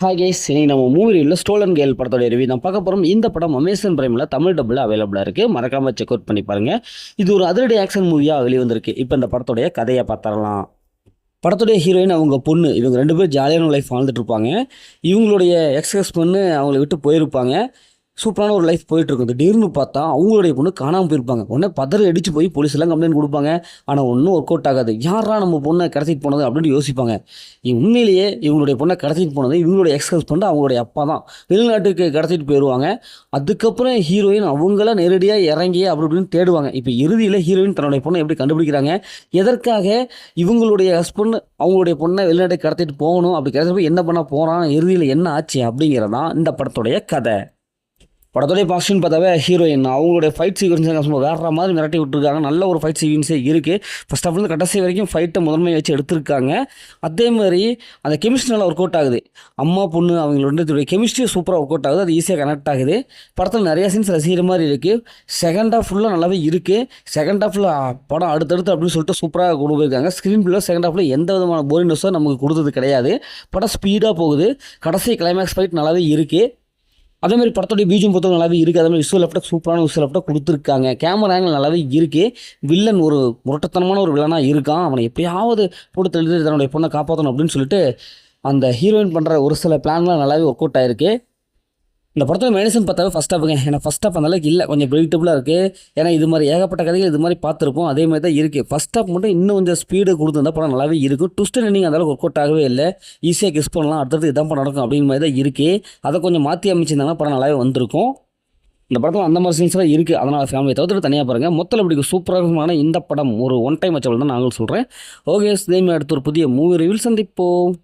Hi guys, இன்னைக்கு நம்ம movie ரிவ்யூல stolon girl படத்தோட ரிவ்யூ தான் பார்க்க போகிறோம். இந்த படம் அமேசான் பிரைமில் தமிழ் டபுள் அவைலபிளாக இருக்குது. மறக்காமல் செக் அவுட் பண்ணி பாருங்கள். இது ஒரு அதிரடி ஆக்ஷன் மூவியாக வெளிவந்திருக்கு. இப்போ இந்த படத்தோடைய கதையை பார்த்தரலாம். படத்துடைய ஹீரோயின் அவங்க பொண்ணு, இவங்க 2 பேர் ஜாலியான லைஃப் வாழ்ந்துட்டு இருப்பாங்க. இவங்களுடைய எக்ஸ் பொண்ணு அவங்கள விட்டு போயிருப்பாங்க. சூப்பரான ஒரு லைஃப் போயிட்டுருக்கும். திடீர்னு பார்த்தா அவங்களுடைய பொண்ணு காணாமல் போயிருப்பாங்க. உடனே பதறி அடித்து போய் போலீஸ்லாம் கம்ப்ளைண்ட் கொடுப்பாங்க. ஆனால் ஒன்றும் ஒர்க் அவுட் ஆகாது. யாரா நம்ம பொண்ணை கடத்திட்டு போனது அப்படின்னு யோசிப்பாங்க. உண்மையிலேயே இவங்களுடைய பொண்ணை கடத்திட்டு போனது இவங்களுடைய எக்ஸ் ஹஸ்பண்ட், அவங்களுடைய அப்பா தான். வெளிநாட்டுக்கு கடத்திட்டு போயிடுவாங்க. அதுக்கப்புறம் ஹீரோயின் அவங்கள நேரடியாக இறங்கி அப்படி இப்படின்னு தேடுவாங்க. இப்போ இறுதியில் ஹீரோயின் தன்னுடைய பொண்ணை எப்படி கண்டுபிடிக்கிறாங்க, எதற்காக இவங்களுடைய ஹஸ்பண்ட் அவங்களுடைய பொண்ணை வெளிநாட்டுக்கு கடத்திட்டு போகணும், அப்படி கடத்திட்டு போய் என்ன பண்ண போகிறான், இறுதியில் என்ன ஆச்சு அப்படிங்கிறதான் இந்த படத்துடைய கதை. படத்தோடைய பாக்ஷன் பார்த்தாவே ஹீரோயின் அவங்களுடைய ஃபைட் சீக்வன்ஸ் வேற மாதிரி மிரட்டி விட்டுருக்காங்க. நல்ல ஒரு ஃபைட் சீக்வன்ஸே இருக்குது. ஃபர்ஸ்ட் ஆஃப் ஆல் கடைசி வரைக்கும் ஃபைட்டை முதன்மை வச்சு எடுத்திருக்காங்க. அதே மாதிரி அந்த கெமிஸ்ட்ரி நல்லா ஒர்க் அவுட் ஆகுது. அம்மா பொண்ணு அவங்களோட கெமிஸ்ட்ரி சூப்பராக ஒர்க் அவுட் ஆகுது. அது ஈஸியாக கனெக்ட் ஆகுது. படத்தில் நிறைய சீன்ஸ் ரசிக்கிற மாதிரி இருக்குது. செகண்ட் ஹாஃப் ஃபுல்லாக நல்லாவே இருக்குது. செகண்ட் ஹாஃபில் படம் அடுத்தடுத்து அப்படின்னு சொல்லிட்டு சூப்பராக கொண்டு போயிருக்காங்க. ஸ்க்ரீன் பிள்ளை செகண்ட் ஹாஃபில் எந்த விதமான போரிங்னஸும் நமக்கு கொடுத்தது கிடையாது. படம் ஸ்பீடாக போகுது. கடைசி கிளைமேக்ஸ் ஃபைட் நல்லாவே இருக்குது. அதேமாதிரி படத்தோடைய பீஜம் பொறுத்தவரை நல்லாவே இருக்குது. அதேமாதிரி விசுவல் எஃபெக்ட் சூப்பரான விசுவல் எஃபெக்ட் கொடுத்துருக்காங்க. கேமரா ஆங்கிள் நல்லாவே இருக்குது. வில்லன் ஒரு முரட்டத்தனமான ஒரு வில்லனாக இருக்கான். அவனை எப்படியாவது போட்டு தள்ளிட்டு தன்னுடைய பொண்ணை காப்பாற்றணும் அப்படின்னு சொல்லிட்டு அந்த ஹீரோயின் பண்ணுற ஒரு சில பிளான்லாம் நல்லாவே ஒர்க் அவுட் ஆயிருக்கு. இந்த படத்தில் மைனஸ்ன்னு பார்த்தாவே ஃபஸ்ட் ஹாஃபுங்க. ஏன்னா ஃபஸ்ட் ஹாஃப் அந்தளவுக்கு இல்லை, கொஞ்சம் ப்ரெடிக்டபுளாக இருக்குது. ஏன்னா இது மாதிரி ஏகப்பட்ட கதைகள் இது மாதிரி பார்த்துருப்போம். அதே மாதிரி தான் இருக்குது. ஃபஸ்ட் ஹாஃப் மட்டும் இன்னும் கொஞ்சம் ஸ்பீடு கொடுத்துருந்தா படம் நல்லாவே இருக்கும். ட்விஸ்ட் எண்டிங் அந்தளவுக்கு ஒர்க் அவுட் ஆகவே இல்லை. ஈஸியாக கெஸ் பண்ணலாம், அடுத்தது இதான் படம் நடக்கும் அப்படிங்கிற மாதிரி தான் இருக்குது. அதை கொஞ்சம் மாற்றி அமைச்சிருந்தாங்கன்னா படம் நல்லாவே வந்திருக்கும். இந்த படத்தில் அந்த மாதிரி சீன்ஸ்லாம் இருக்குது. அதனால் ஃபேமிலியை தவிர்த்துட்டு தனியாக பாருங்கள். மொத்தத்தில் இப்படி சூப்பரான இந்த படம் ஒரு ஒன் டைம் வச்சவள் தான் நாங்கள் சொல்கிறேன். ஓகே, இதேமாதிரி அடுத்த ஒரு புதிய மூவி ரிவ்யூ சந்திப்போம்.